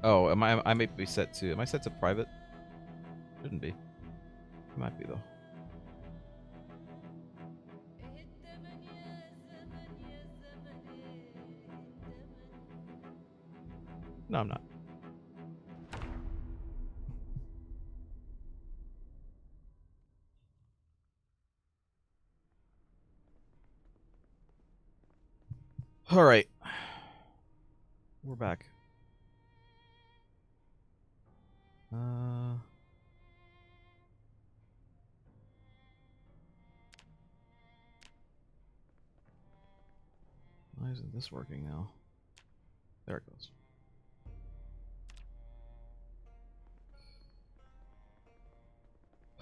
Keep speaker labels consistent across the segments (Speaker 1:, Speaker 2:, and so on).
Speaker 1: Oh, am I may be set to... Am I set to private? Shouldn't be. It might be, though. No, I'm not. All right. We're back. Why isn't this working now? There it goes.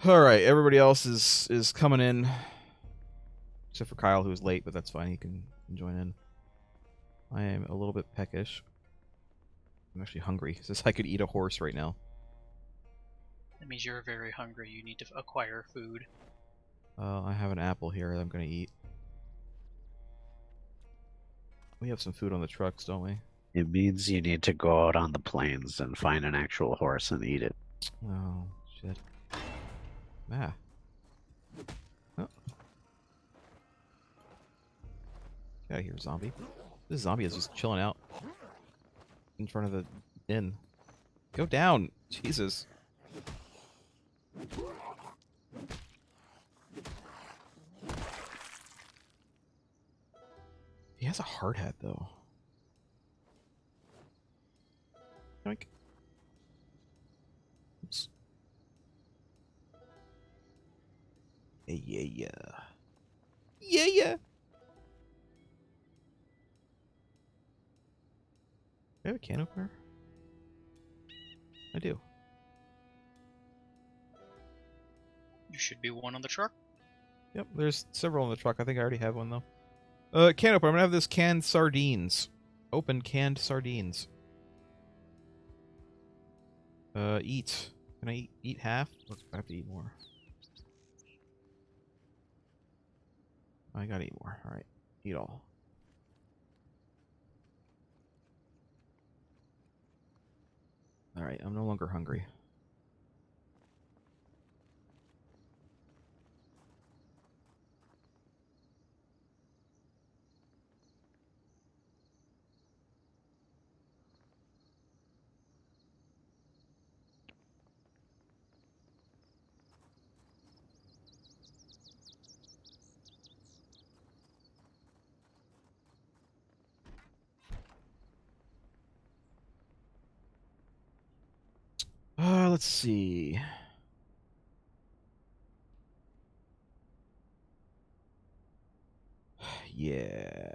Speaker 1: All right, everybody else is coming in, except for Kyle, who's late, but that's fine. He can join in. I am a little bit peckish. I'm actually hungry, since I could eat a horse right now.
Speaker 2: That means you're very hungry. You need to acquire food.
Speaker 1: I have an apple here that I'm gonna eat. We have some food on the trucks, don't we?
Speaker 3: It means you need to go out on the plains and find an actual horse and eat it.
Speaker 1: Oh, shit. Ah. Oh. Get out of here, zombie. This zombie is just chilling out in front of the inn. Go down! Jesus. He has a hard hat, though. Yoink. Oops. Yeah. Yeah. Do I have a can opener? I do.
Speaker 2: There should be one on the truck.
Speaker 1: Yep, there's several in the truck. I think I already have one, though. Can opener. I'm gonna have this canned sardines. Open canned sardines. Eat. Can I eat half? Or do I have to eat more? I gotta eat more. Alright. Eat all. Alright, I'm no longer hungry. Let's see. Yeah.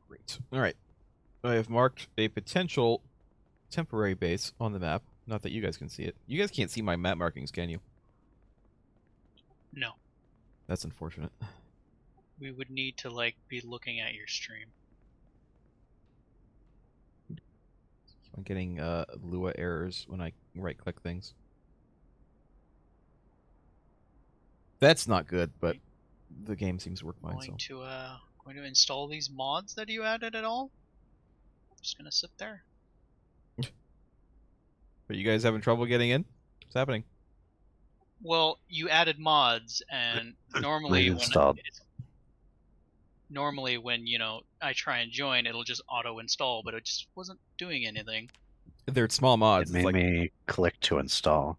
Speaker 1: Great. Alright. I have marked a potential temporary base on the map. Not that you guys can see it. You guys can't see my map markings, can you?
Speaker 2: No.
Speaker 1: That's unfortunate.
Speaker 2: We would need to, like, be looking at your stream.
Speaker 1: I'm getting Lua errors when I right-click things. That's not good, but the game seems to work fine.
Speaker 2: Going to install these mods that you added at all? I'm just gonna sit there.
Speaker 1: Are you guys having trouble getting in? What's happening?
Speaker 2: Well, you added mods, and normally when you know I try and join, it'll just auto install, but it just wasn't doing anything.
Speaker 1: They're small mods.
Speaker 3: It made me click to install.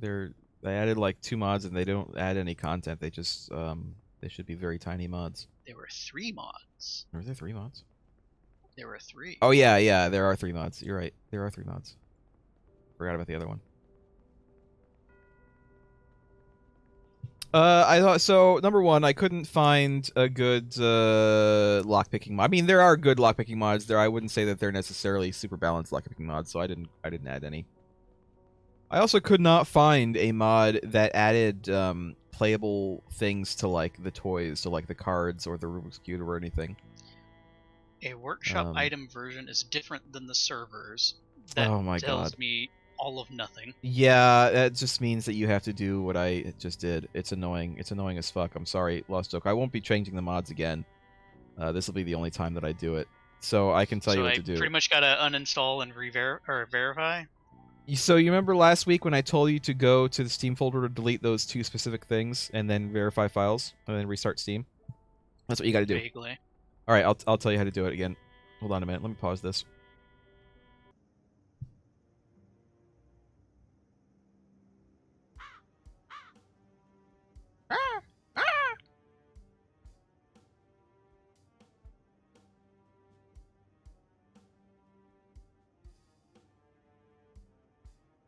Speaker 1: They added like 2 mods, and they don't add any content. They just they should be very tiny mods.
Speaker 2: There were 3 mods.
Speaker 1: Are there 3 mods?
Speaker 2: There were 3.
Speaker 1: Oh yeah, there are 3 mods. You're right. There are 3 mods. Forgot about the other one. I thought so. Number one, I couldn't find a good lockpicking mod. I mean, there are good lockpicking mods there. I wouldn't say that they're necessarily super balanced lockpicking mods, so I didn't add any. I also could not find a mod that added playable things to like the toys, so like the cards or the Rubik's Cube or anything.
Speaker 2: A workshop item version is different than the servers. That
Speaker 1: Oh my
Speaker 2: tells
Speaker 1: god.
Speaker 2: me all of nothing.
Speaker 1: Yeah, that just means that you have to do what I just did. It's annoying. It's annoying as fuck. I'm sorry, Lost Oak. I won't be changing the mods again. This will be the only time that I do it. So I can tell you what to do.
Speaker 2: So I pretty much gotta uninstall and verify?
Speaker 1: So you remember last week when I told you to go to the Steam folder to delete those two specific things and then verify files and then restart Steam? That's what you gotta do.
Speaker 2: Vaguely.
Speaker 1: Alright, I'll tell you how to do it again. Hold on a minute. Let me pause this.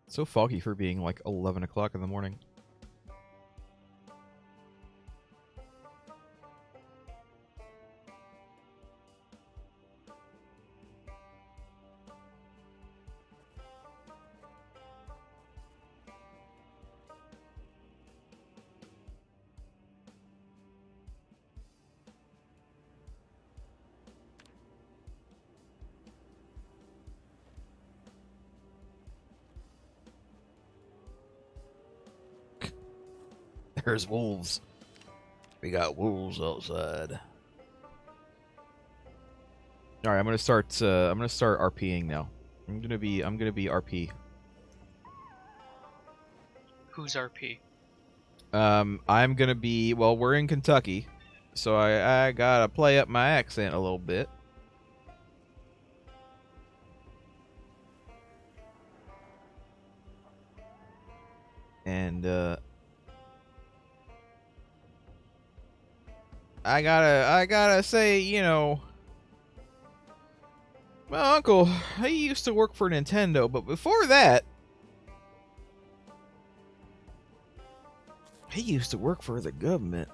Speaker 1: It's so foggy for being like 11 o'clock in the morning. There's wolves. We got wolves outside. All right, I'm gonna start RPing now. I'm gonna be RP.
Speaker 2: Who's RP?
Speaker 1: I'm gonna be, well, we're in Kentucky, so I gotta play up my accent a little bit. And I gotta say, you know, my uncle, he used to work for Nintendo, but before that, he used to work for the government.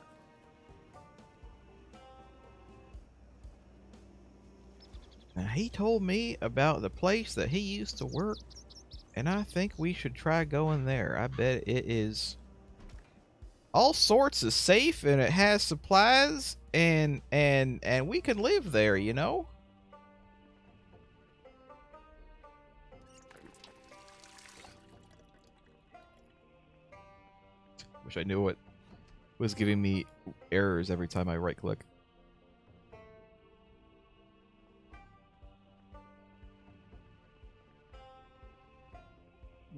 Speaker 1: Now, he told me about the place that he used to work, and I think we should try going there. I bet it is all sorts of safe, and it has supplies, and we can live there, you know? Wish I knew what was giving me errors every time I right click.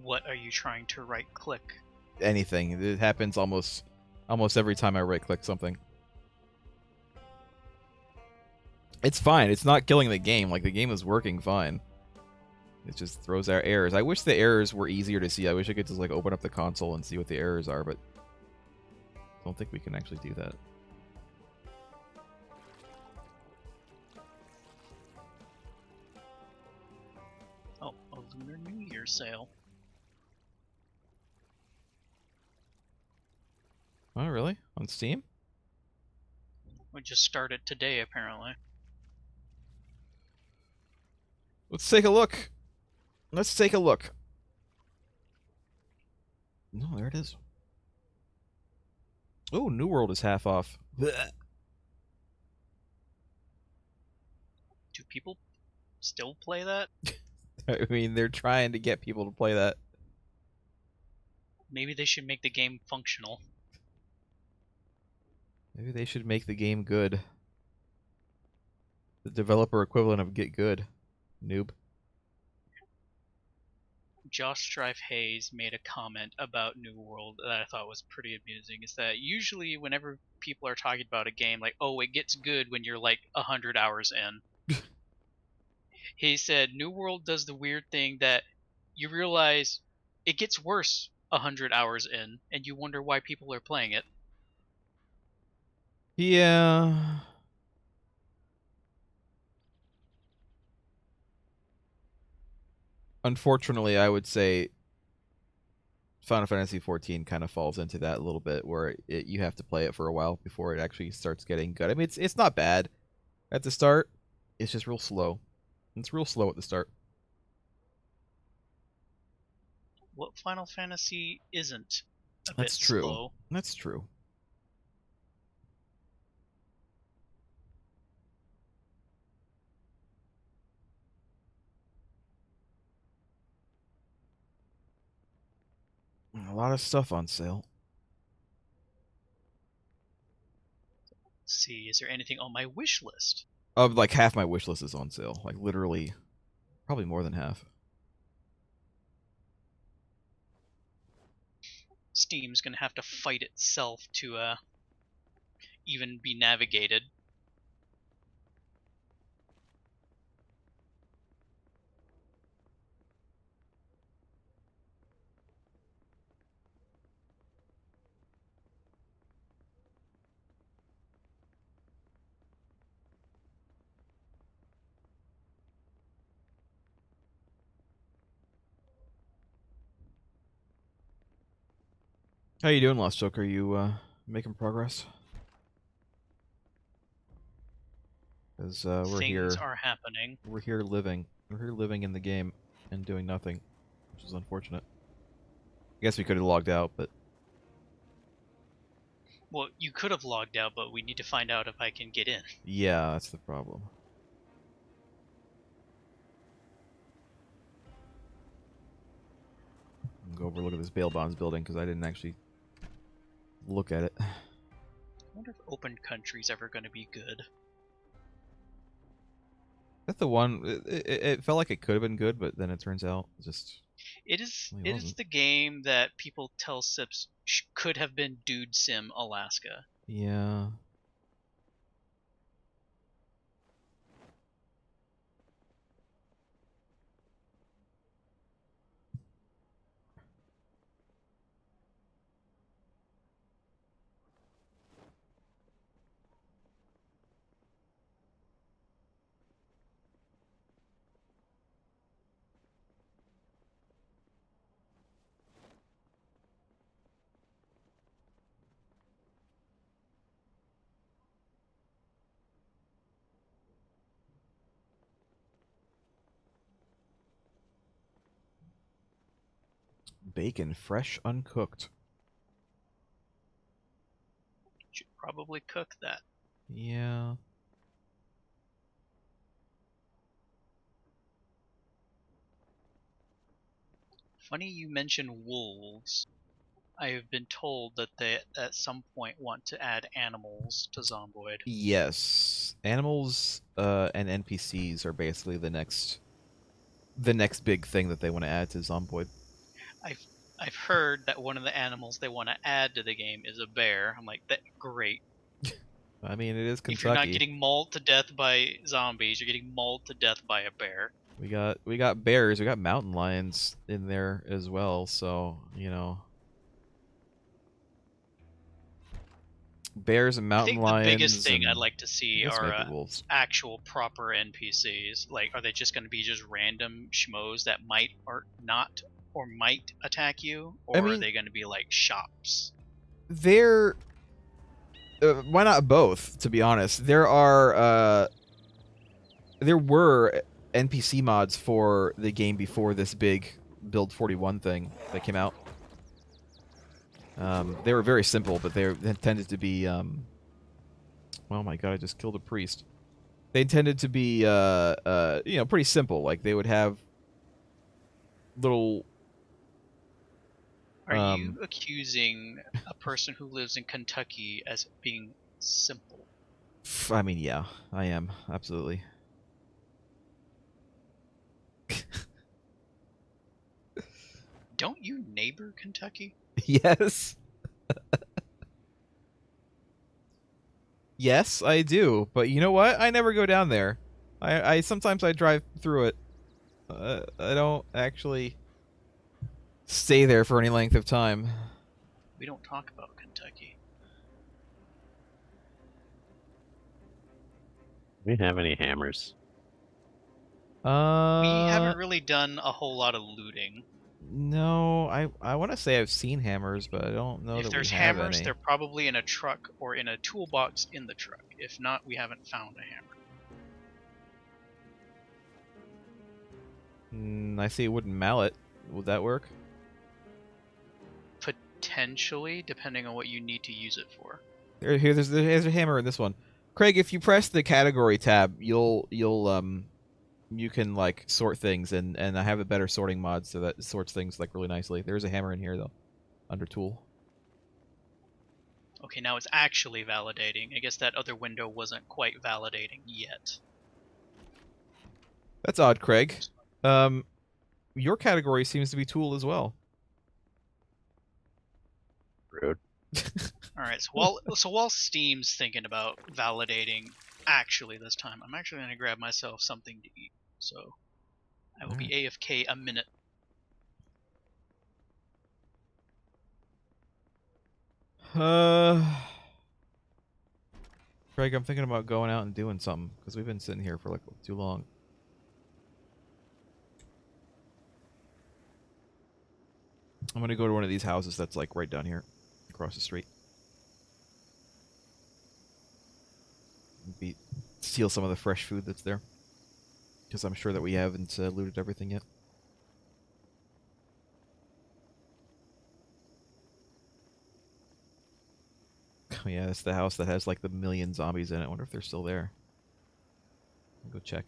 Speaker 2: What are you trying to right click?
Speaker 1: Anything. It happens almost every time I right click something. It's fine. It's not killing the game. Like, the game is working fine. It just throws out errors. I wish the errors were easier to see. I wish I could just like open up the console and see what the errors are, but I don't think we can actually do that.
Speaker 2: Oh, a Lunar New Year sale.
Speaker 1: Oh, really? On Steam?
Speaker 2: We just started today, apparently.
Speaker 1: Let's take a look. Let's take a look. No, there it is. Oh, New World is half off. Blech.
Speaker 2: Do people still play that?
Speaker 1: I mean, they're trying to get people to play that.
Speaker 2: Maybe they should make the game functional.
Speaker 1: Maybe they should make the game good. The developer equivalent of get good. Noob.
Speaker 2: Josh Strife Hayes made a comment about New World that I thought was pretty amusing. Is that usually whenever people are talking about a game, like, oh, it gets good when you're like 100 hours in. He said New World does the weird thing that you realize it gets worse 100 hours in, and you wonder why people are playing it.
Speaker 1: Yeah. Unfortunately, I would say Final Fantasy 14 kind of falls into that a little bit, where you have to play it for a while before it actually starts getting good. I mean, it's not bad at the start. It's just real slow. It's real slow at the start.
Speaker 2: What Final Fantasy isn't a bit
Speaker 1: That's true.
Speaker 2: slow?
Speaker 1: That's true. A lot of stuff on sale.
Speaker 2: Let's see, is there anything on my wish list?
Speaker 1: Like half my wish list is on sale. Like literally, probably more than half.
Speaker 2: Steam's gonna have to fight itself to even be navigated.
Speaker 1: How you doing, Lost Joker? You making progress? Because we're here.
Speaker 2: Things are happening.
Speaker 1: We're here living. We're here living in the game and doing nothing, which is unfortunate. I guess we could have logged out, but
Speaker 2: Well, you could have logged out, but we need to find out if I can get in.
Speaker 1: yeah, that's the problem. I'll go over look at this bail bonds building because I didn't actually look at it.
Speaker 2: I wonder if open country's ever going to be good.
Speaker 1: That's the one. It felt like it could have been good, but then it turns out just
Speaker 2: It is.
Speaker 1: Well, it
Speaker 2: It is
Speaker 1: wasn't.
Speaker 2: the game that people tell Sips could have been Dude Sim Alaska.
Speaker 1: yeah. Bacon, fresh, uncooked.
Speaker 2: Should probably cook that.
Speaker 1: Yeah.
Speaker 2: Funny you mention wolves. I have been told that they at some point want to add animals to Zomboid.
Speaker 1: Yes. Animals and NPCs are basically the next big thing that they want to add to Zomboid.
Speaker 2: I've heard that one of the animals they want to add to the game is a bear. I'm like, that great.
Speaker 1: I mean, it is Kentucky.
Speaker 2: If you're not getting mauled to death by zombies, you're getting mauled to death by a bear.
Speaker 1: We got bears, we got mountain lions in there as well, so, you know. Bears and
Speaker 2: I
Speaker 1: mountain
Speaker 2: think the
Speaker 1: lions.
Speaker 2: biggest thing
Speaker 1: and
Speaker 2: I'd like to see
Speaker 1: I guess
Speaker 2: are
Speaker 1: maybe wolves.
Speaker 2: actual proper NPCs. Like, are they just going to be just random schmoes that might or not or might attack you, or
Speaker 1: I mean,
Speaker 2: are they going to be like shops?
Speaker 1: They're why not both, to be honest. There were NPC mods for the game before this big Build 41 thing that came out. They were very simple, but they tended to be oh my god, I just killed a priest. They tended to be you know, pretty simple. Like they would have little
Speaker 2: Are you accusing a person who lives in Kentucky as being simple?
Speaker 1: I mean, yeah, I am, absolutely.
Speaker 2: Don't you neighbor Kentucky?
Speaker 1: Yes. Yes, I do. But you know what? I never go down there. I sometimes I drive through it. I don't actually stay there for any length of time.
Speaker 2: We don't talk about Kentucky.
Speaker 3: Do we have any hammers?
Speaker 2: We haven't really done a whole lot of looting.
Speaker 1: No, I want to say I've seen hammers, but I don't know
Speaker 2: If
Speaker 1: that we
Speaker 2: there's
Speaker 1: have
Speaker 2: hammers,
Speaker 1: any.
Speaker 2: they're probably in a truck or in a toolbox in the truck. If not, we haven't found a hammer.
Speaker 1: I see a wooden mallet. Would that work?
Speaker 2: Potentially, depending on what you need to use it for.
Speaker 1: There's a hammer in this one. Craig, if you press the category tab, you can like sort things, and I have a better sorting mod, so that sorts things like really nicely. There's a hammer in here though, under tool.
Speaker 2: Okay, now it's actually validating. I guess that other window wasn't quite validating yet.
Speaker 1: That's odd, Craig. Your category seems to be tool as well.
Speaker 3: Rude.
Speaker 2: Alright, so while Steam's thinking about validating actually this time, I'm actually going to grab myself something to eat. So I will be AFK a minute.
Speaker 1: Craig, I'm thinking about going out and doing something, because we've been sitting here for like too long. I'm gonna go to one of these houses that's like right down here, across the street. Steal some of the fresh food that's there, because I'm sure that we haven't looted everything yet. Oh yeah, that's the house that has like the million zombies in it. I wonder if they're still there. I'll go check.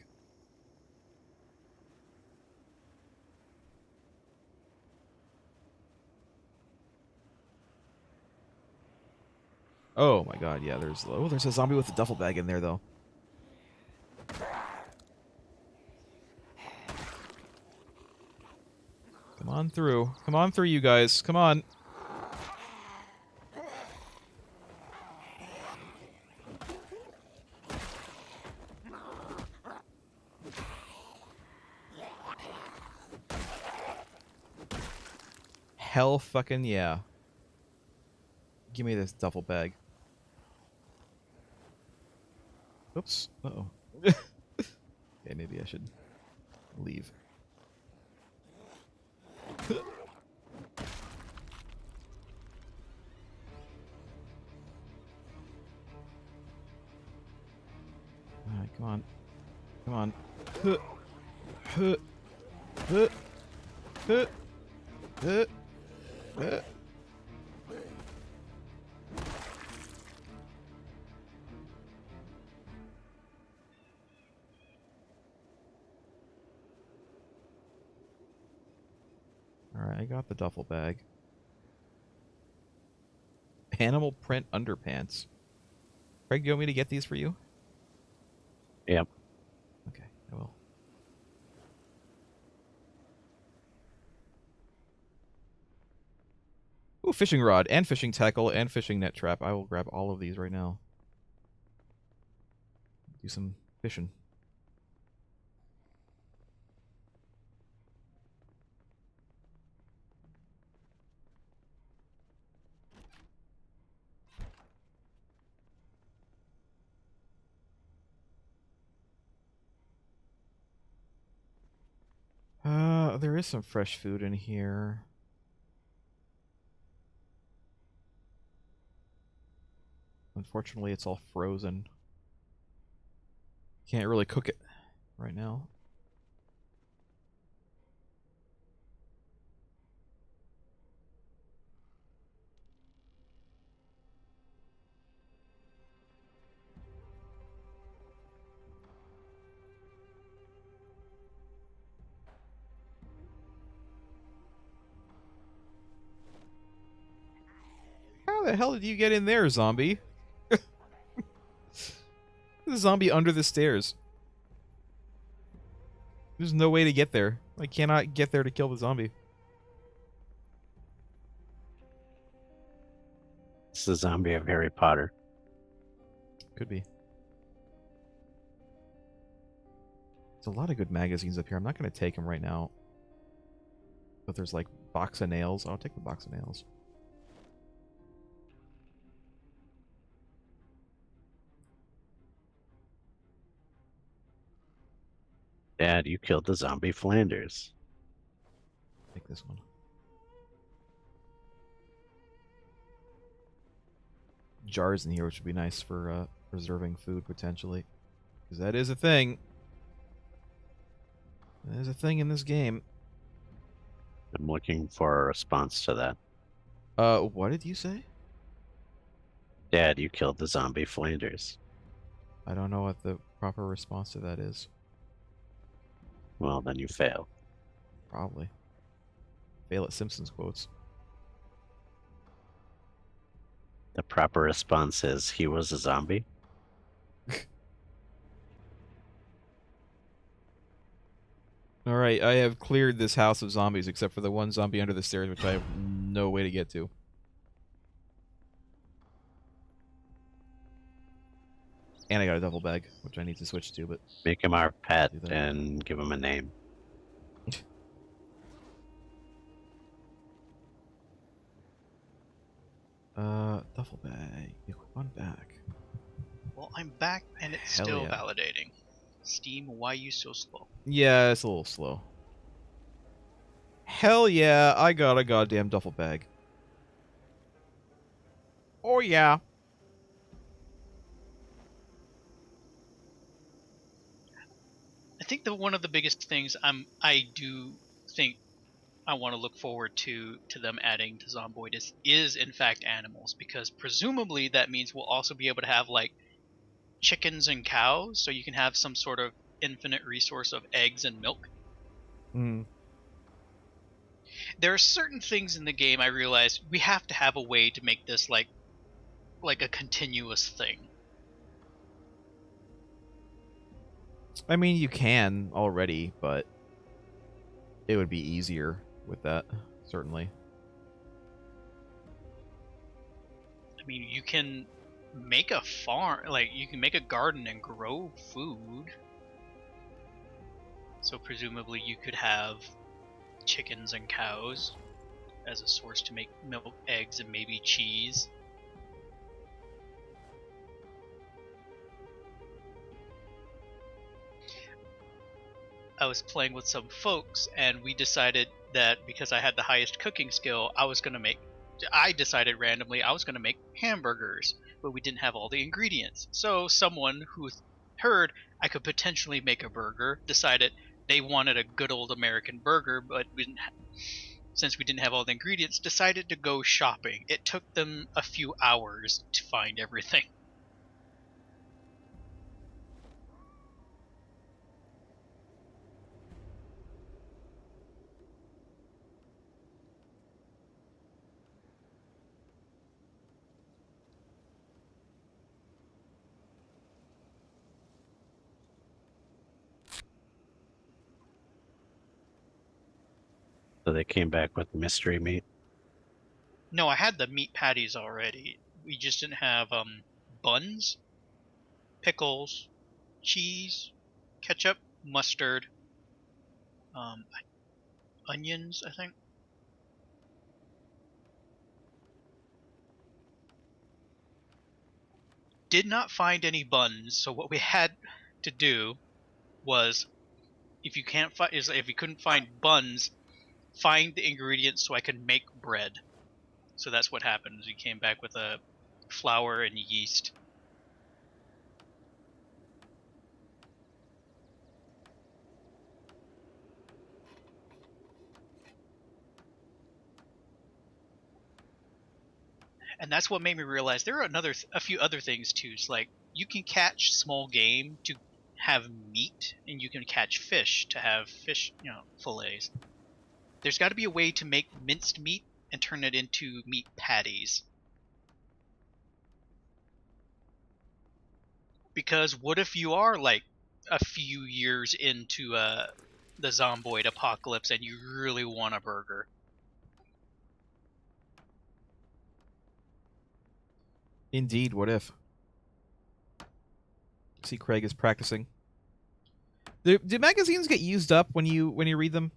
Speaker 1: Oh my god, yeah, there's a zombie with a duffel bag in there though. Come on through. Come on through, you guys. Come on. Hell fucking yeah. Give me this duffel bag. Oops. Uh-oh. Okay, maybe I should leave. Alright, come on. Come on. Alright, I got the duffel bag. Animal print underpants. Craig, do you want me to get these for you?
Speaker 3: Yep.
Speaker 1: Okay, I will. Ooh, fishing rod, and fishing tackle, and fishing net trap. I will grab all of these right now. Do some fishing. There is some fresh food in here. Unfortunately, it's all frozen. Can't really cook it right now. How the hell did you get in there, zombie? The zombie under the stairs. There's no way to get there. I cannot get there to kill the zombie.
Speaker 3: It's the zombie of Harry Potter.
Speaker 1: Could be. There's a lot of good magazines up here. I'm not going to take them right now. But there's like box of nails. I'll take the box of nails.
Speaker 3: Dad, you killed the zombie Flanders.
Speaker 1: Take this one. jars in here, which would be nice for preserving food potentially, because that is a thing. That is a thing in this game.
Speaker 3: I'm looking for a response to that.
Speaker 1: What did you say?
Speaker 3: Dad, you killed the zombie Flanders.
Speaker 1: I don't know what the proper response to that is.
Speaker 3: Well, then you fail.
Speaker 1: Probably. Fail at Simpsons quotes.
Speaker 3: The proper response is he was a zombie.
Speaker 1: Alright, I have cleared this house of zombies except for the one zombie under the stairs, which I have no way to get to. And I got a duffel bag, which I need to switch to, but...
Speaker 3: Make him our pet
Speaker 1: Do that.
Speaker 3: and give him a name.
Speaker 1: Duffel bag. Equip on back.
Speaker 2: Well, I'm back and it's
Speaker 1: Hell
Speaker 2: still
Speaker 1: yeah.
Speaker 2: validating. Steam, why you so slow?
Speaker 1: Yeah, it's a little slow. Hell yeah, I got a goddamn duffel bag. Oh yeah.
Speaker 2: I think that one of the biggest things I do think I want to look forward to them adding to Zomboid is in fact animals, because presumably that means we'll also be able to have like chickens and cows, so you can have some sort of infinite resource of eggs and milk.
Speaker 1: Mm.
Speaker 2: There are certain things in the game I realize we have to have a way to make this like a continuous thing.
Speaker 1: I mean, you can already, but it would be easier with that, certainly.
Speaker 2: I mean, you can make a farm, like you can make a garden and grow food. So presumably you could have chickens and cows as a source to make milk, eggs, and maybe cheese. I was playing with some folks and we decided that because I had the highest cooking skill, I decided randomly I was going to make hamburgers, but we didn't have all the ingredients. So someone who heard I could potentially make a burger decided they wanted a good old American burger, but since we didn't have all the ingredients, decided to go shopping. It took them a few hours to find everything.
Speaker 3: So they came back with mystery meat.
Speaker 2: No, I had the meat patties already. We just didn't have buns, pickles, cheese, ketchup, mustard, onions, I think. Did not find any buns, so what we had to do was, if you couldn't find buns, find the ingredients so I could make bread. So that's what happened. We came back with a flour and yeast. And that's what made me realize there are a few other things too. It's like you can catch small game to have meat, and you can catch fish to have fish, fillets. There's got to be a way to make minced meat and turn it into meat patties. Because what if you are like a few years into the Zomboid apocalypse and you really want a burger?
Speaker 1: Indeed, what if? See, Craig is practicing. Do magazines get used up when you read them,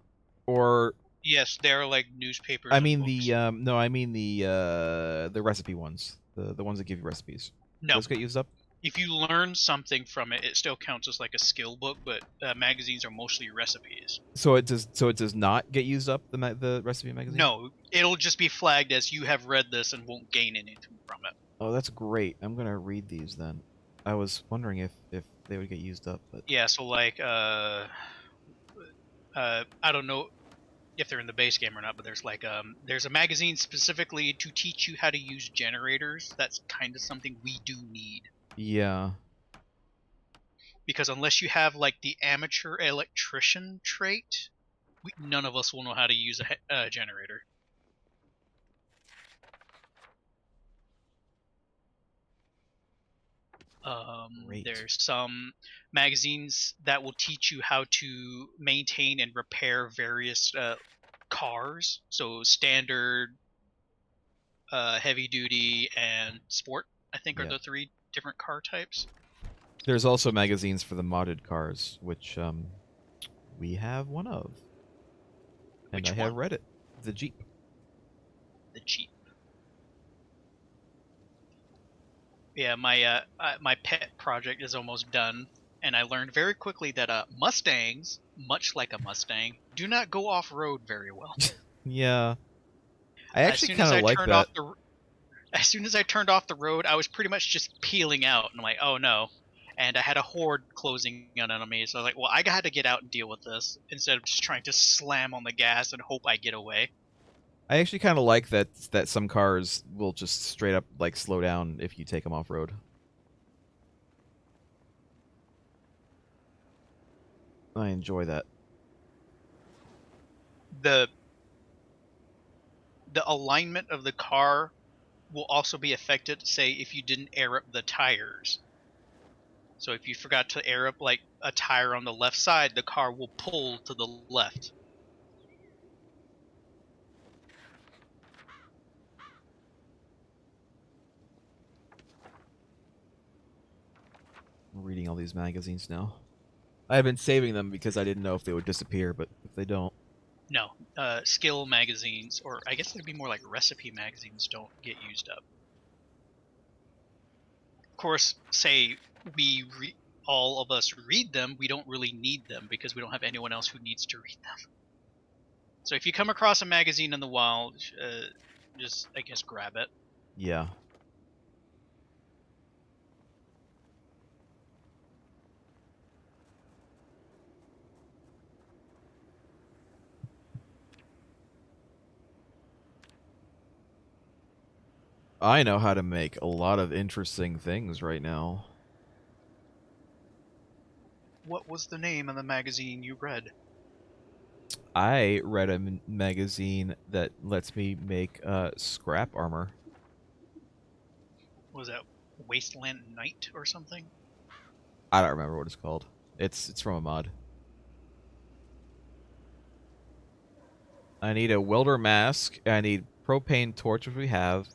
Speaker 1: or?
Speaker 2: Yes, they're like newspapers.
Speaker 1: I mean
Speaker 2: books.
Speaker 1: the recipe ones, the ones that give you recipes.
Speaker 2: No,
Speaker 1: Those get used up.
Speaker 2: If you learn something from it, it still counts as like a skill book, but magazines are mostly recipes.
Speaker 1: So it does not get used up, the recipe magazine?
Speaker 2: No, it'll just be flagged as you have read this and won't gain anything from it.
Speaker 1: Oh, that's great. I'm gonna read these then. I was wondering if they would get used up, but
Speaker 2: Yeah, so like I don't know if they're in the base game or not, but there's a magazine specifically to teach you how to use generators. That's kind of something we do need.
Speaker 1: yeah.
Speaker 2: Because unless you have like the amateur electrician trait, none of us will know how to use a generator.
Speaker 1: Great.
Speaker 2: There's some magazines that will teach you how to maintain and repair various cars. So standard, heavy duty, and sport, I think, are
Speaker 1: Yeah.
Speaker 2: the 3 different car types.
Speaker 1: There's also magazines for the modded cars, which we have one of. And
Speaker 2: Which
Speaker 1: I have
Speaker 2: one?
Speaker 1: read it. The Jeep.
Speaker 2: The Jeep. Yeah, my pet project is almost done, and I learned very quickly that Mustangs, much like a Mustang, do not go off road very well.
Speaker 1: Yeah. I
Speaker 2: As
Speaker 1: actually
Speaker 2: soon as
Speaker 1: kind
Speaker 2: I
Speaker 1: of like
Speaker 2: turned
Speaker 1: that.
Speaker 2: as soon as I turned off the road, I was pretty much just peeling out, and I'm like, oh no. And I had a horde closing in on me, so I was like, well, I got to get out and deal with this instead of just trying to slam on the gas and hope I get away.
Speaker 1: I actually kind of like that some cars will just straight up like slow down if you take them off road. I enjoy that.
Speaker 2: The alignment of the car will also be affected, say, if you didn't air up the tires. So if you forgot to air up like a tire on the left side, the car will pull to the left.
Speaker 1: I'm reading all these magazines now. I've been saving them because I didn't know if they would disappear, but if they don't.
Speaker 2: No, skill magazines, or I guess it'd be more like recipe magazines, don't get used up. Of course, say all of us read them, we don't really need them because we don't have anyone else who needs to read them. So if you come across a magazine in the wild, just, I guess, grab it.
Speaker 1: Yeah. I know how to make a lot of interesting things right now.
Speaker 2: What was the name of the magazine you read?
Speaker 1: I read a magazine that lets me make scrap armor.
Speaker 2: Was that Wasteland Night or something?
Speaker 1: I don't remember what it's called. It's from a mod. I need a welder mask. I need propane torch, which we have.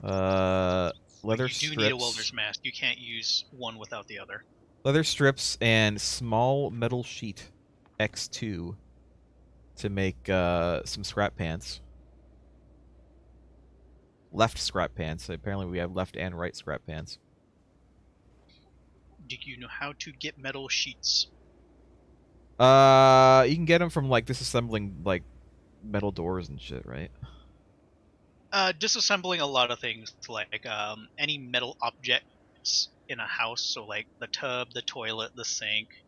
Speaker 1: Leather
Speaker 2: You
Speaker 1: strips.
Speaker 2: do need a welder's mask. You can't use one without the other.
Speaker 1: Leather strips and small metal sheet X2 to make some scrap pants. Left scrap pants. Apparently we have left and right scrap pants.
Speaker 2: Do you know how to get metal sheets?
Speaker 1: You can get them from like disassembling like metal doors and shit, right?
Speaker 2: Disassembling a lot of things, like any metal objects in a house, so like the tub, the toilet, the sink,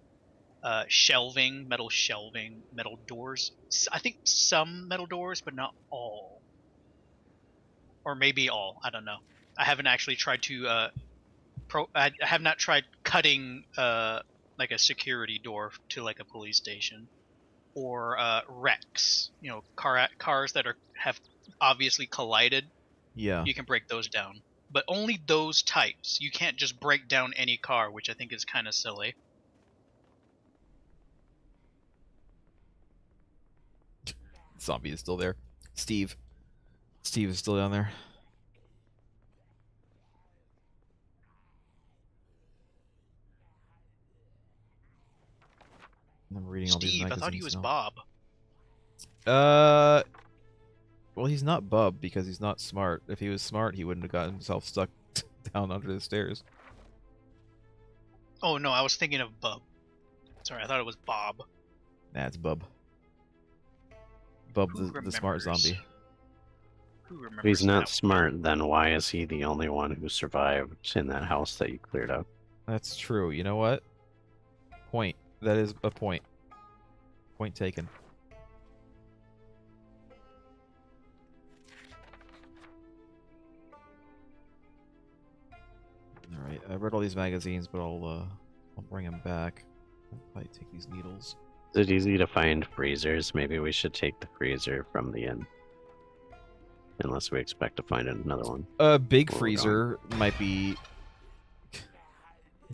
Speaker 2: shelving, metal doors. I think some metal doors, but not all. Or maybe all, I don't know. I haven't actually tried to, I have not tried cutting, like a security door to like a police station. Or wrecks, you know, cars that have obviously collided.
Speaker 1: Yeah.
Speaker 2: You can break those down, but only those types. You can't just break down any car, which I think is kind of silly.
Speaker 1: Zombie is still there. Steve is still down there. I'm reading all these
Speaker 2: Steve, I
Speaker 1: magazines
Speaker 2: thought he was
Speaker 1: now.
Speaker 2: Bob.
Speaker 1: Well, he's not Bub because he's not smart. If he was smart, he wouldn't have gotten himself stuck down under the stairs.
Speaker 2: Oh no, I was thinking of Bub. Sorry, I thought it was Bob.
Speaker 1: Nah, it's Bub. Bub,
Speaker 2: Who
Speaker 1: the smart
Speaker 2: remembers?
Speaker 1: zombie.
Speaker 2: Who remembers
Speaker 3: If he's not
Speaker 2: that
Speaker 3: smart, then why is he the only one who survived in that house that you cleared out?
Speaker 1: That's true. You know what? Point. That is a point. Point taken. All right, I read all these magazines, but I'll bring them back. I'll probably take these needles.
Speaker 3: Is it easy to find freezers? Maybe we should take the freezer from the inn. Unless we expect to find another one.
Speaker 1: A big
Speaker 3: Where we're
Speaker 1: freezer might be...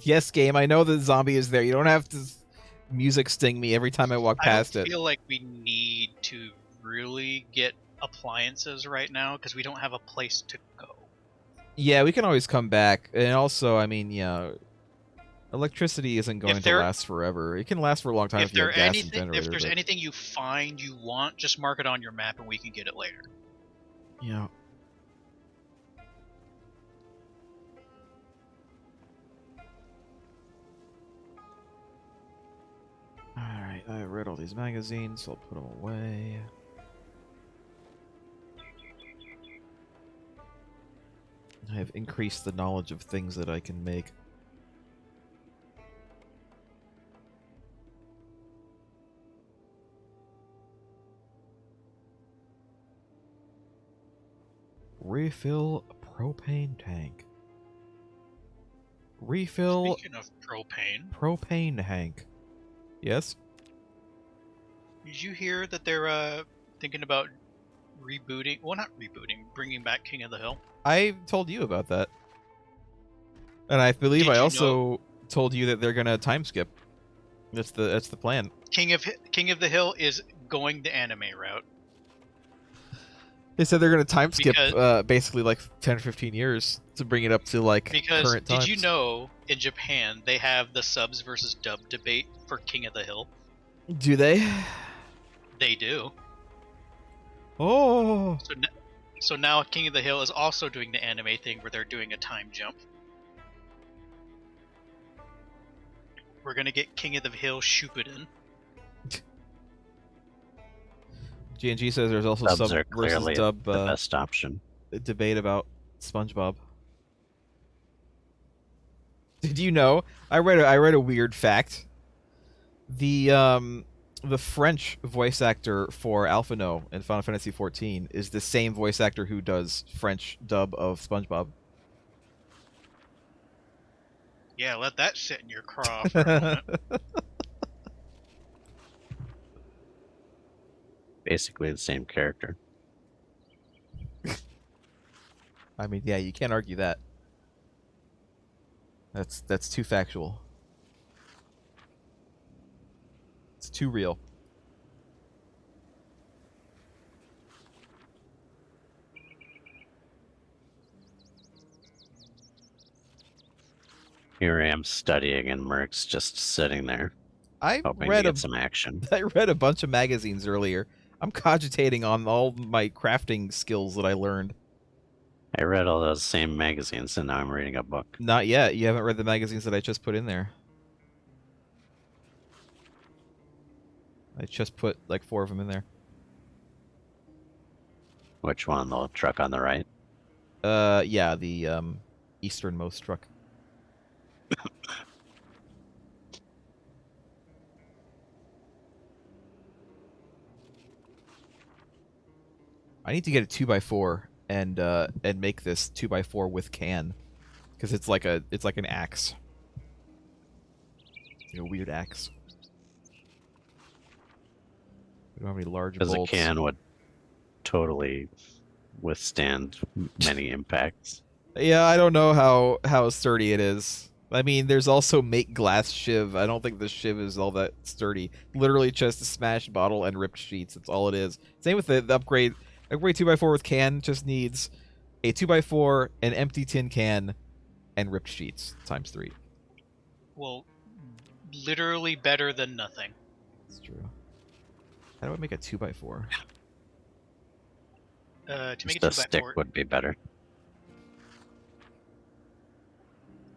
Speaker 1: Yes, game, I know the zombie is there. You don't have to music sting me every time I walk past
Speaker 2: I
Speaker 1: it.
Speaker 2: don't feel like we need to really get appliances right now because we don't have a place to go.
Speaker 1: Yeah, we can always come back. And also, I mean, yeah, electricity isn't going to last forever. It can last for a long time if you have gas and generator.
Speaker 2: If there's anything you find you want, just mark it on your map and we can get it later.
Speaker 1: Yeah. Alright, I read all these magazines, so I'll put them away. I have increased the knowledge of things that I can make. Refill propane tank. Refill
Speaker 2: Speaking of propane,
Speaker 1: propane tank. Yes?
Speaker 2: did you hear that they're thinking about rebooting? Well, not rebooting, bringing back King of the Hill.
Speaker 1: I told you about that. And I believe
Speaker 2: Did
Speaker 1: I
Speaker 2: you
Speaker 1: also told you that they're gonna time skip. That's the plan.
Speaker 2: King of the Hill is going the anime route.
Speaker 1: They said they're gonna time skip
Speaker 2: Because-
Speaker 1: basically like 10 or 15 years to bring it up to like
Speaker 2: Because
Speaker 1: current times.
Speaker 2: did you know in Japan they have the subs versus dub debate for King of the Hill?
Speaker 1: Do they?
Speaker 2: They do.
Speaker 1: Oh.
Speaker 2: So now King of the Hill is also doing the anime thing where they're doing a time jump. We're gonna get King of the Hill Shippuden.
Speaker 1: G&G says there's also
Speaker 3: Subs
Speaker 1: sub
Speaker 3: are
Speaker 1: versus
Speaker 3: clearly
Speaker 1: dub
Speaker 3: the best option.
Speaker 1: debate about SpongeBob. Did you know? I read a weird fact. The French voice actor for Alphino in Final Fantasy XIV is the same voice actor who does French dub of SpongeBob.
Speaker 2: Yeah, let that sit in your craw for a moment.
Speaker 3: Basically the same character.
Speaker 1: I mean, yeah, you can't argue that. That's too factual. It's too real.
Speaker 3: Here I am studying and Merc's just sitting there,
Speaker 1: I
Speaker 3: hoping to
Speaker 1: read
Speaker 3: get some action.
Speaker 1: I read a bunch of magazines earlier. I'm cogitating on all my crafting skills that I learned.
Speaker 3: I read all those same magazines and now I'm reading a book.
Speaker 1: Not yet. You haven't read the magazines that I just put in there. I just put like 4 of them in there.
Speaker 3: Which one? The truck on the right?
Speaker 1: Yeah, the easternmost truck. I need to get a 2x4 and make this 2x4 with can, because it's like an axe, like a weird axe. We don't have any large
Speaker 3: Because a
Speaker 1: bolts.
Speaker 3: can would totally withstand many impacts.
Speaker 1: Yeah, I don't know how sturdy it is. I mean, there's also make glass shiv. I don't think the shiv is all that sturdy. Literally just a smashed bottle and ripped sheets. That's all it is. Same with the upgrade. Upgrade 2x4 with can just needs a 2x4, an empty tin can, and ripped sheets times 3.
Speaker 2: Well, literally better than nothing.
Speaker 1: That's true. How do I make a 2x4?
Speaker 2: To make
Speaker 3: Just
Speaker 2: a
Speaker 3: a stick
Speaker 2: 2x4,
Speaker 3: would be better.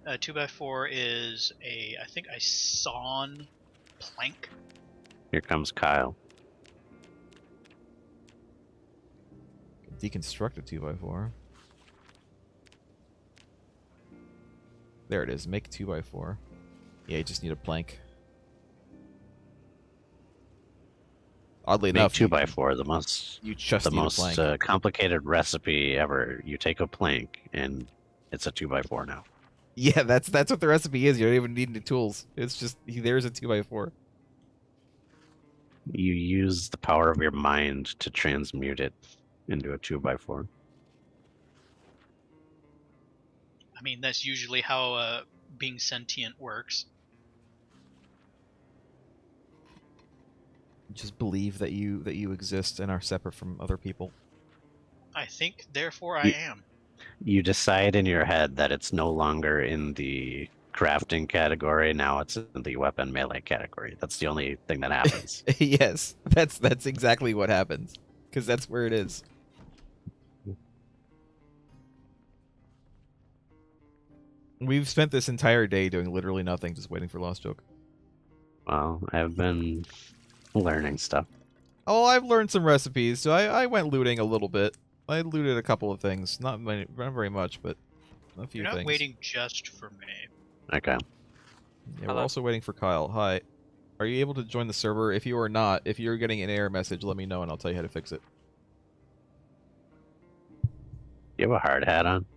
Speaker 2: A 2x4 is I think a sawn plank.
Speaker 3: Here comes Kyle.
Speaker 1: Deconstruct a 2x4. There it is. Make a 2x4. Yeah, you just need a plank. Oddly
Speaker 3: Make
Speaker 1: enough,
Speaker 3: 2x4 the most
Speaker 1: you just need a plank.
Speaker 3: complicated recipe ever. You take a plank and it's a 2x4 now.
Speaker 1: Yeah, that's what the recipe is. You don't even need any tools. It's just there's a 2x4.
Speaker 3: You use the power of your mind to transmute it into a 2x4.
Speaker 2: I mean, that's usually how being sentient works.
Speaker 1: Just believe that you exist and are separate from other people.
Speaker 2: I think, therefore I
Speaker 3: You-
Speaker 2: am.
Speaker 3: You decide in your head that it's no longer in the crafting category. Now it's in the weapon melee category. That's the only thing that happens.
Speaker 1: Yes, that's exactly what happens, because that's where it is. We've spent this entire day doing literally nothing, just waiting for Lost Joke.
Speaker 3: Well, I've been learning stuff.
Speaker 1: Oh, I've learned some recipes, so I went looting a little bit. I looted a couple of things, not very much, but a few
Speaker 2: You're not
Speaker 1: things.
Speaker 2: waiting just for me.
Speaker 3: Okay.
Speaker 1: Yeah, we're
Speaker 4: Hello.
Speaker 1: also waiting for Kyle. Hi. Are you able to join the server? If you are not, if you're getting an error message, let me know and I'll tell you how to fix it.
Speaker 3: You have a hard hat on?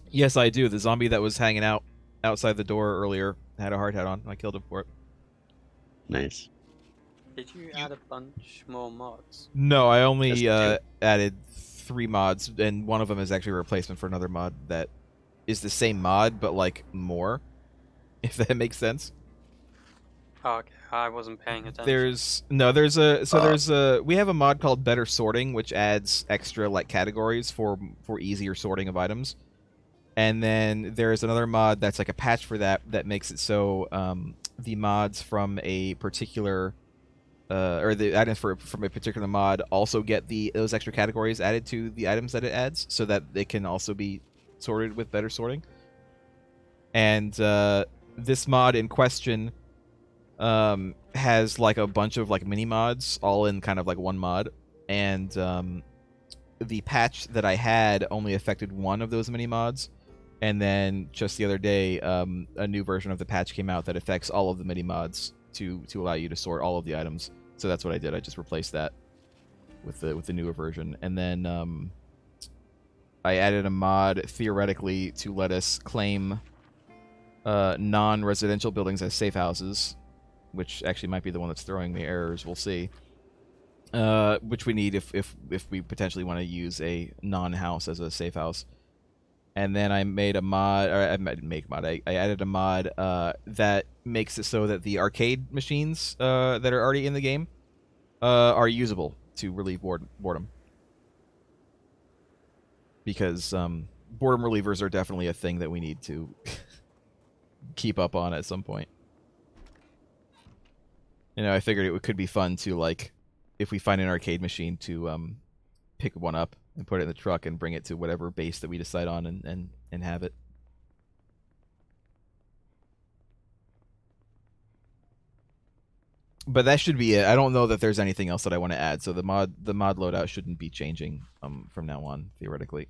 Speaker 1: Yes, I do. The zombie that was hanging out outside the door earlier had a hard hat on. I killed him for it.
Speaker 3: Nice.
Speaker 4: Did you add a bunch more mods?
Speaker 1: No, I only
Speaker 3: Just
Speaker 1: added 3 mods, and one of them is actually a replacement for another mod that is the same mod, but, like, more. If that makes sense.
Speaker 4: Oh, okay, I wasn't paying attention.
Speaker 1: We have a mod called Better Sorting, which adds extra, like, categories for easier sorting of items. And then there's another mod that's like a patch for that makes it so the mods from a particular or the items from a particular mod also get those extra categories added to the items that it adds, so that they can also be sorted with better sorting. And this mod in question has like a bunch of like mini mods all in kind of like one mod, and the patch that I had only affected one of those mini mods. And then just the other day, a new version of the patch came out that affects all of the mini mods to allow you to sort all of the items. So that's what I did. I just replaced that with the newer version, and then I added a mod theoretically to let us claim non-residential buildings as safe houses, which actually might be the one that's throwing the errors. We'll see. Which we need if we potentially want to use a non-house as a safe house. And then I made a mod, or I added a mod that makes it so that the arcade machines that are already in the game are usable to relieve boredom. Because boredom relievers are definitely a thing that we need to keep up on at some point. You know, I figured it could be fun to, like, if we find an arcade machine, to pick one up and put it in the truck and bring it to whatever base that we decide on and have it. But that should be it. I don't know that there's anything else that I want to add, so the mod loadout shouldn't be changing from now on, theoretically.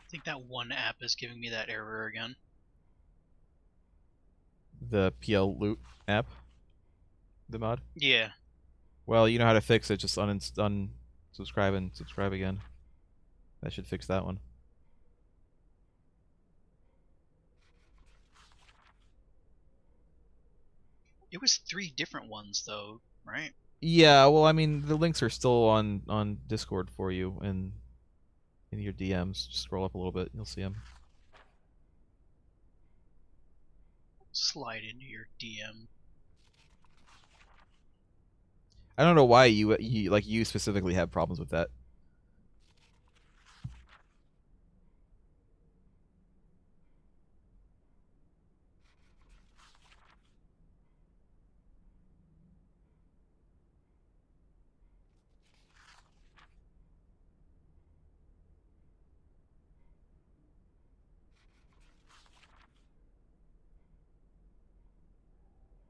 Speaker 2: I think that one app is giving me that error again.
Speaker 1: The PL Loot app? The mod?
Speaker 2: Yeah.
Speaker 1: Well, you know how to fix it. Just unsubscribe and subscribe again. That should fix that one.
Speaker 2: It was 3 different ones, though, right?
Speaker 1: Yeah, well, I mean, the links are still on Discord for you and in your DMs. Just scroll up a little bit, you'll see them.
Speaker 2: Slide into your DM.
Speaker 1: I don't know why you specifically have problems with that.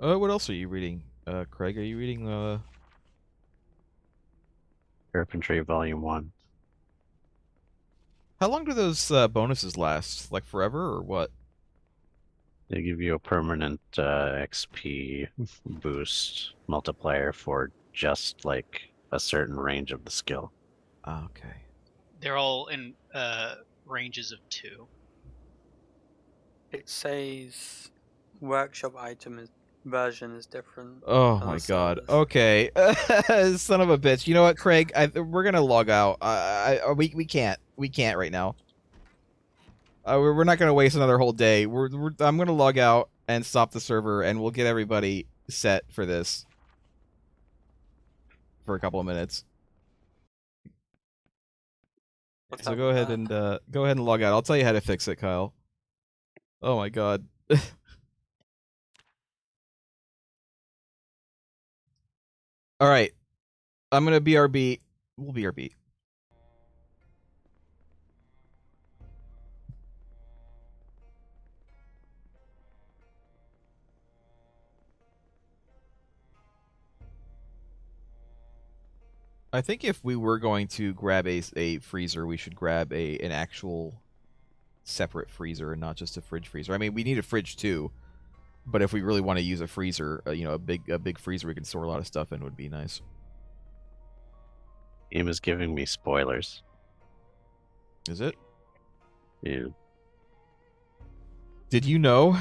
Speaker 1: What else are you reading, Craig? Are you reading
Speaker 3: Carpentry Volume 1.
Speaker 1: How long do those bonuses last? Like forever or what?
Speaker 3: They give you a permanent XP boost multiplier for just like a certain range of the skill.
Speaker 1: Ah, okay.
Speaker 2: They're all in ranges of 2.
Speaker 4: It says workshop version is different.
Speaker 1: Oh
Speaker 4: on
Speaker 1: my
Speaker 4: the
Speaker 1: god.
Speaker 4: servers.
Speaker 1: Okay. Son of a bitch. You know what, Craig? We're gonna log out. We can't. We can't right now. We're not gonna waste another whole day. I'm gonna log out and stop the server, and we'll get everybody set for this for a couple of minutes.
Speaker 4: What's
Speaker 1: So
Speaker 4: up
Speaker 1: go
Speaker 4: with
Speaker 1: ahead
Speaker 4: that?
Speaker 1: and log out. I'll tell you how to fix it, Kyle. Oh my god. All right. I'm gonna BRB. We'll BRB. I think if we were going to grab a freezer, we should grab an actual separate freezer and not just a fridge freezer. I mean, we need a fridge too, but if we really want to use a freezer, you know, a big freezer we can store a lot of stuff in would be nice.
Speaker 3: Game is giving me spoilers.
Speaker 1: Is it?
Speaker 3: Yeah.
Speaker 1: Did you know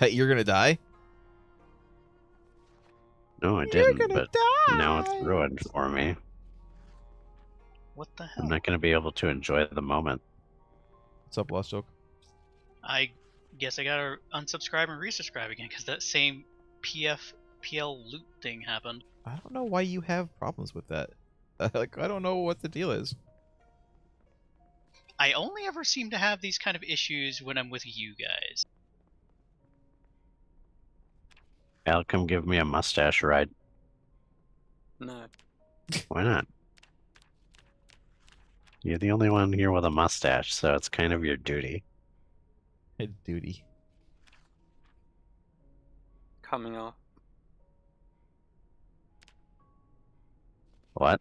Speaker 1: that you're gonna die?
Speaker 3: No, I
Speaker 1: You're
Speaker 3: didn't,
Speaker 1: gonna
Speaker 3: but
Speaker 1: die!
Speaker 3: now it's ruined for me.
Speaker 2: What the
Speaker 3: I'm
Speaker 2: hell?
Speaker 3: not going to be able to enjoy the moment.
Speaker 1: What's up, Lost Oak?
Speaker 2: I guess I gotta unsubscribe and resubscribe again because that same PL loot thing happened.
Speaker 1: I don't know why you have problems with that. Like, I don't know what the deal is.
Speaker 2: I only ever seem to have these kind of issues when I'm with you guys.
Speaker 3: Al, come give me a mustache ride.
Speaker 4: No.
Speaker 3: Why not? You're the only one here with a mustache, so it's kind of your duty.
Speaker 1: Duty.
Speaker 4: Coming off.
Speaker 3: What?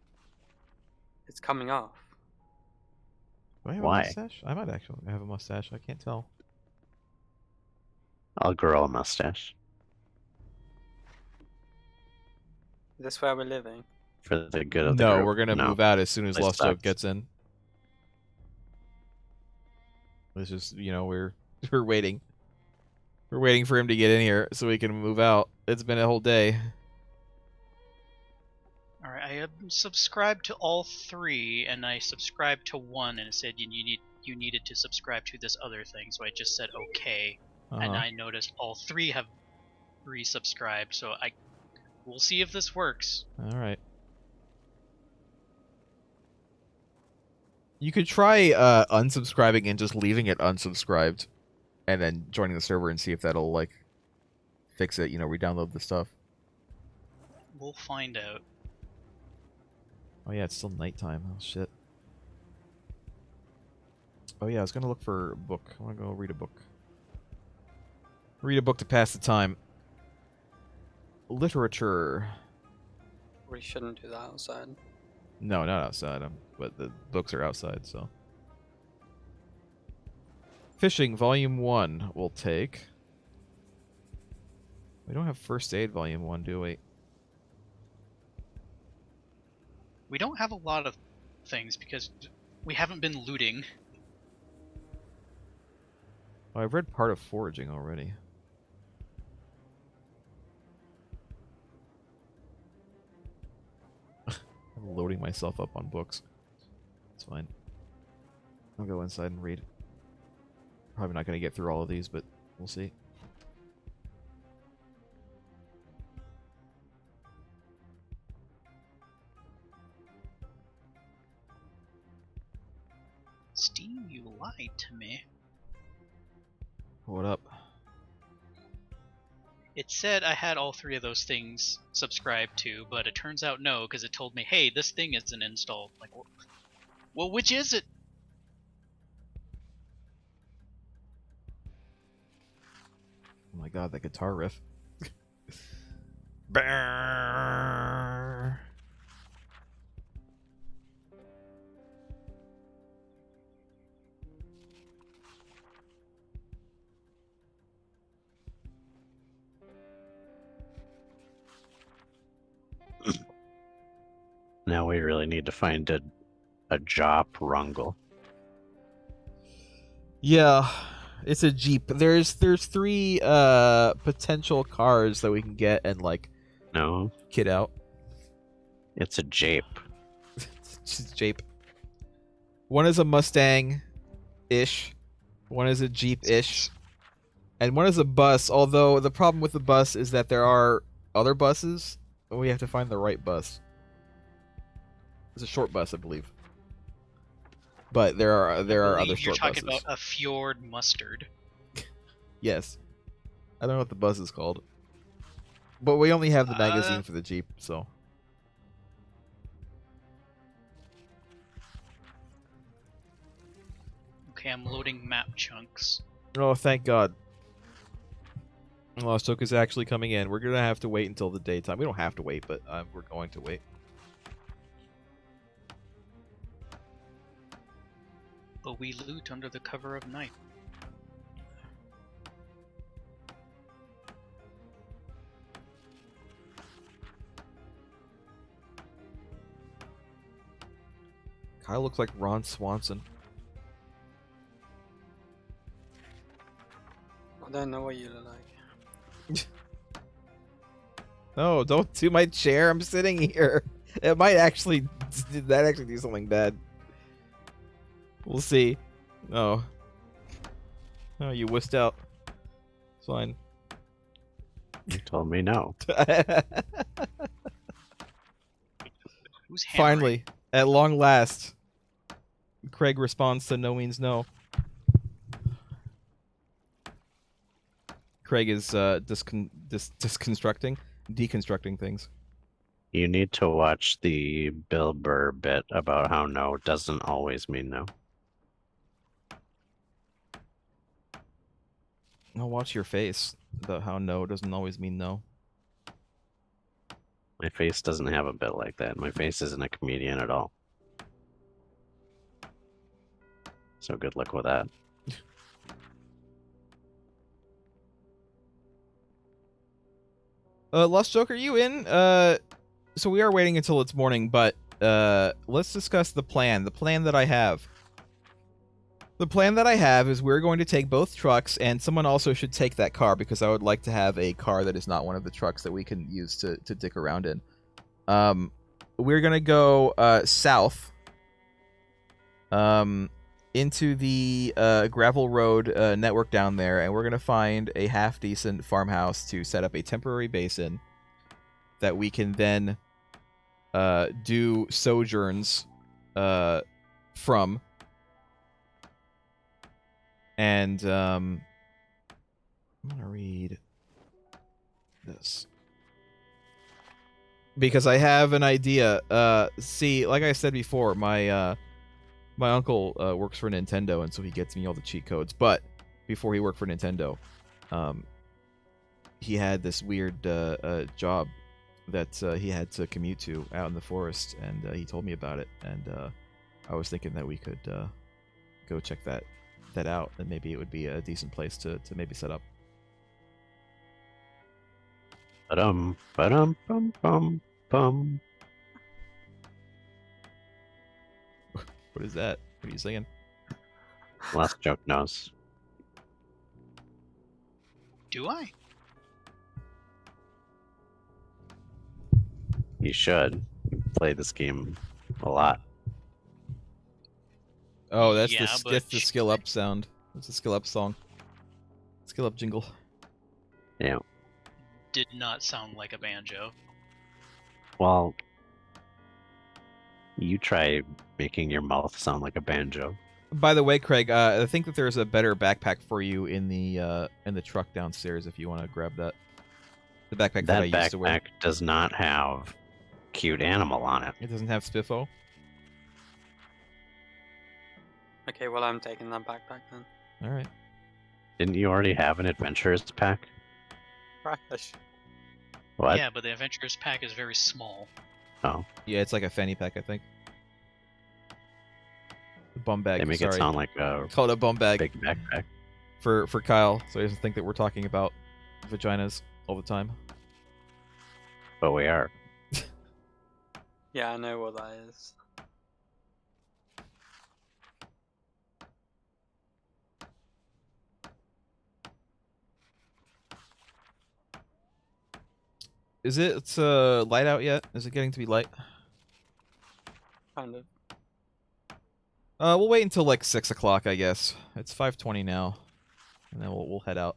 Speaker 4: It's coming off.
Speaker 1: Do I have
Speaker 3: Why?
Speaker 1: a mustache? I might actually have a mustache. I can't tell.
Speaker 3: I'll grow a mustache.
Speaker 4: Is this where we're living?
Speaker 3: For the good of the
Speaker 1: No,
Speaker 3: group.
Speaker 1: we're gonna
Speaker 3: No.
Speaker 1: move out as soon as
Speaker 3: This
Speaker 1: Lost Oak
Speaker 3: sucks.
Speaker 1: gets in. It's just, you know, we're waiting. We're waiting for him to get in here so we can move out. It's been a whole day.
Speaker 2: Alright, I subscribed to all 3, and I subscribed to 1, and it said you needed to subscribe to this other thing, so I just said okay, and I noticed all 3 have resubscribed, so we'll see if this works.
Speaker 1: All right. You could try unsubscribing and just leaving it unsubscribed, and then joining the server and see if that'll like fix it. You know, re-download the stuff.
Speaker 2: We'll find out.
Speaker 1: Oh yeah, it's still nighttime. Oh shit. Oh yeah, I was gonna look for a book. I wanna go read a book. Read a book to pass the time. Literature.
Speaker 4: We shouldn't do that outside.
Speaker 1: No, not outside. But the books are outside, so. Fishing, Volume 1 we'll take. We don't have First Aid, Volume 1, do we?
Speaker 2: We don't have a lot of things because we haven't been looting.
Speaker 1: Oh, I've read part of Foraging already. I'm loading myself up on books. It's fine. I'll go inside and read. Probably not going to get through all of these, but we'll see.
Speaker 2: Steam, you lied to me.
Speaker 1: What up?
Speaker 2: It said I had all 3 of those things subscribed to, but it turns out no, because it told me, hey, this thing isn't installed. Like, well, which is it?
Speaker 1: Oh my god, that guitar riff. Brrr.
Speaker 3: Now we really need to find a Jop Rungle.
Speaker 1: Yeah, it's a Jeep. There's 3 potential cars that we can get and like
Speaker 3: No,
Speaker 1: kit out.
Speaker 3: it's a Jape.
Speaker 1: It's just Jeep. One is a Mustang-ish. One is a Jeep-ish. And one is a bus, although the problem with the bus is that there are other buses, and we have to find the right bus. It's a short bus, I believe. But there are other
Speaker 2: You're
Speaker 1: short
Speaker 2: talking
Speaker 1: buses.
Speaker 2: about a Fjord Mustard.
Speaker 1: Yes. I don't know what the bus is called. But we only have the magazine for the Jeep, so...
Speaker 2: Okay, I'm loading map chunks.
Speaker 1: Oh, thank God. Lost Oak is actually coming in. We're going to have to wait until the daytime. We don't have to wait, but we're going to wait.
Speaker 2: But we loot under the cover of night.
Speaker 1: Kyle looks like Ron Swanson.
Speaker 4: I don't know what you look like.
Speaker 1: No, don't do my chair. I'm sitting here. It might actually... Did that actually do something bad? We'll see. Oh. Oh, you whisked out. It's fine.
Speaker 3: You told me no.
Speaker 2: Who's hammering?
Speaker 1: Finally, at long last, Craig responds to no means no. Craig is deconstructing things.
Speaker 3: You need to watch the Bill Burr bit about how no doesn't always mean no.
Speaker 1: I'll watch your face. About how no doesn't always mean no.
Speaker 3: My face doesn't have a bit like that. My face isn't a comedian at all. So good luck with that.
Speaker 1: Lost Joker, you in? So we are waiting until it's morning, but let's discuss the plan. The plan that I have. The plan that I have is we're going to take both trucks, and someone also should take that car because I would like to have a car that is not one of the trucks that we can use to dick around in. We're gonna go south, into the gravel road network down there, and we're gonna find a half-decent farmhouse to set up a temporary base in that we can then do sojourns from. And I'm gonna read this because I have an idea. See, like I said before, my uncle works for Nintendo, and so he gets me all the cheat codes. But before he worked for Nintendo, he had this weird job that he had to commute to out in the forest, and he told me about it. And I was thinking that we could go check that out, and maybe it would be a decent place to maybe set up.
Speaker 3: Bum.
Speaker 1: What is that? What are you singing?
Speaker 3: Last joke knows.
Speaker 2: Do I?
Speaker 3: You should play this game a lot.
Speaker 1: Oh, that's
Speaker 2: Yeah,
Speaker 1: the
Speaker 2: but
Speaker 1: that's the skill up sound. That's the skill up song. Skill up jingle.
Speaker 3: Yeah.
Speaker 2: Did not sound like a banjo.
Speaker 3: Well, you try making your mouth sound like a banjo.
Speaker 1: By the way, Craig, I think that there's a better backpack for you in the truck downstairs if you want to grab that. The backpack that I used to wear.
Speaker 3: That backpack does not have cute animal on it.
Speaker 1: It doesn't have Spiffo.
Speaker 4: Okay, well I'm taking that backpack then.
Speaker 1: All right.
Speaker 3: Didn't you already have an adventurers pack?
Speaker 4: Crash.
Speaker 3: What?
Speaker 2: Yeah, but the Adventurers pack is very small.
Speaker 3: Oh,
Speaker 1: Yeah, it's like a fanny pack, I think. Bum bag.
Speaker 3: they make
Speaker 1: sorry.
Speaker 3: it sound like a
Speaker 1: Call it a bum bag
Speaker 3: big backpack.
Speaker 1: for Kyle, so he doesn't think that we're talking about vaginas all the time.
Speaker 3: But we are.
Speaker 4: Yeah, I know what that is.
Speaker 1: Is it light out yet? Is it getting to be light?
Speaker 4: Kind of.
Speaker 1: We'll wait until like 6 o'clock, I guess. It's 5:20 now, and then we'll head out.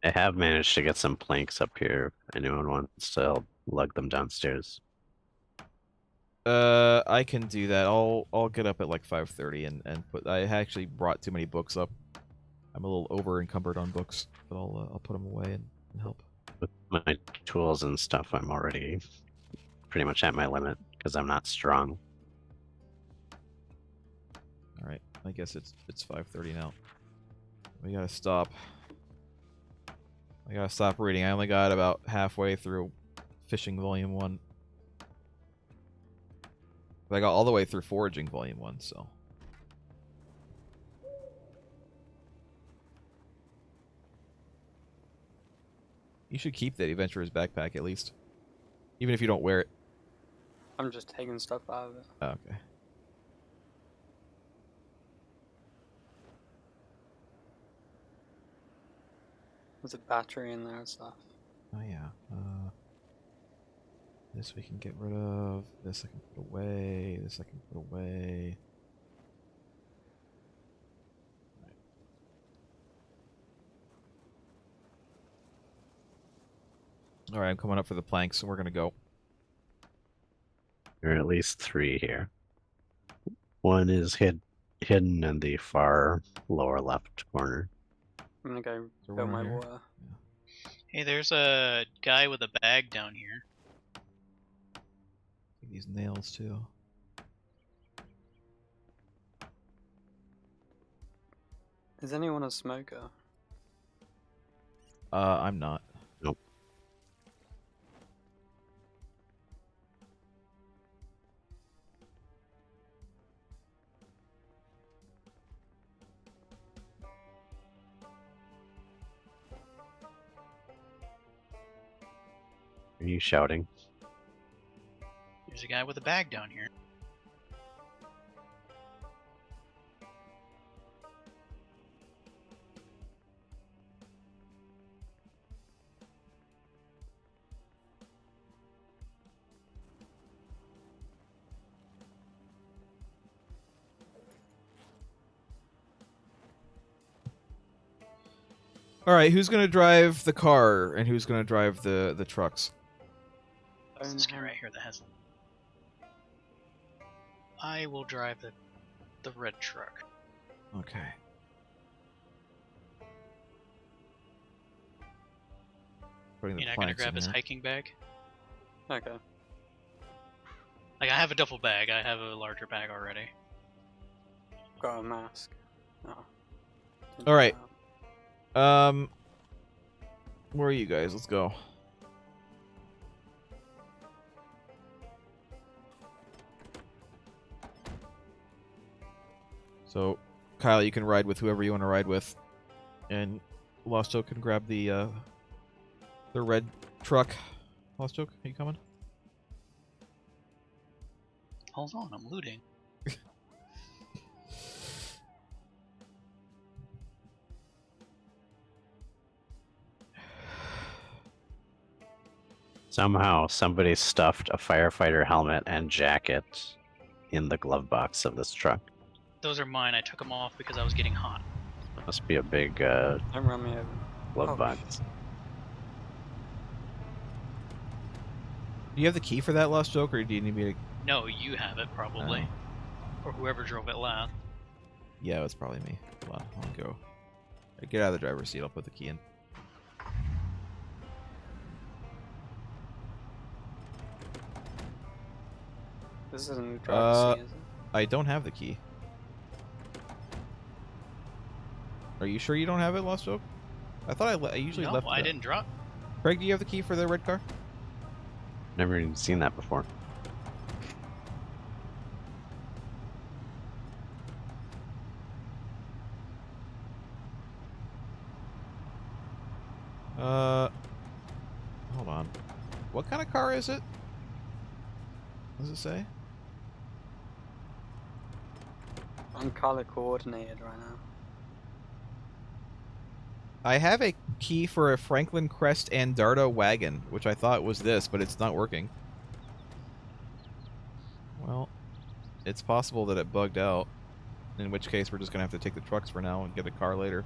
Speaker 3: I have managed to get some planks up here. If anyone wants to help lug them downstairs.
Speaker 1: I can do that. I'll get up at like 5:30 and put. I actually brought too many books up. I'm a little over encumbered on books, but I'll put them away and help.
Speaker 3: With my tools and stuff, I'm already pretty much at my limit because I'm not strong.
Speaker 1: All right. I guess it's 5:30 now. We gotta stop. I gotta stop reading. I only got about halfway through Fishing Volume 1. But I got all the way through Foraging Volume 1, so. You should keep that Adventurer's backpack at least. Even if you don't wear it.
Speaker 4: I'm just taking stuff out of it.
Speaker 1: Oh, okay.
Speaker 4: There's a battery in there and stuff.
Speaker 1: Oh yeah. This we can get rid of. This I can put away. This I can put away. Alright, I'm coming up for the planks, so we're gonna go.
Speaker 3: There are at least 3 here. One is hidden in the far lower left corner.
Speaker 4: I'm gonna go
Speaker 1: So
Speaker 4: fill
Speaker 1: we're
Speaker 4: my
Speaker 1: here.
Speaker 4: water.
Speaker 2: Hey, there's a guy with a bag down here.
Speaker 1: These nails too.
Speaker 4: Is anyone a smoker?
Speaker 1: I'm not.
Speaker 3: Nope. Are you shouting?
Speaker 2: There's a guy with a bag down here.
Speaker 1: Alright, who's gonna drive the car and who's gonna drive the trucks?
Speaker 2: It's this guy right here that has. I will drive the red truck.
Speaker 1: Okay. Putting the
Speaker 2: You're not gonna
Speaker 1: planks
Speaker 2: grab
Speaker 1: in
Speaker 2: his
Speaker 1: here.
Speaker 2: hiking bag?
Speaker 4: Okay.
Speaker 2: Like, I have a duffel bag. I have a larger bag already.
Speaker 4: Got a mask. Oh. Didn't
Speaker 1: All right.
Speaker 4: know
Speaker 1: Where are you guys? Let's go. So, Kyle, you can ride with whoever you want to ride with, and Lost Oak can grab the red truck. Lost Oak, are you coming?
Speaker 2: Hold on, I'm looting.
Speaker 3: Somehow, somebody stuffed a firefighter helmet and jacket in the glove box of this truck.
Speaker 2: Those are mine. I took them off because I was getting hot.
Speaker 3: Must be a big
Speaker 4: Don't run me over.
Speaker 3: glove
Speaker 4: Oh,
Speaker 3: box.
Speaker 4: shit.
Speaker 1: Do you have the key for that, Lost Oak, or do you need me to...
Speaker 2: No, you have it probably,
Speaker 1: Oh.
Speaker 2: or whoever drove it last.
Speaker 1: Yeah, it was probably me. Hold on, I'll go. Get out of the driver's seat, I'll put the key in.
Speaker 4: This isn't a driver's seat, is it?
Speaker 1: I don't have the key. Are you sure you don't have it, Lost Oak? I thought I usually
Speaker 2: No,
Speaker 1: left.
Speaker 2: I didn't drop.
Speaker 1: Craig, do you have the key for the red car?
Speaker 3: Never even seen that before.
Speaker 1: Hold on. What kind of car is it? What does it say?
Speaker 4: I'm color coordinated right now.
Speaker 1: I have a key for a Franklin Crest Andarta wagon, which I thought was this, but it's not working. Well, it's possible that it bugged out, in which case we're just going to have to take the trucks for now and get a car later.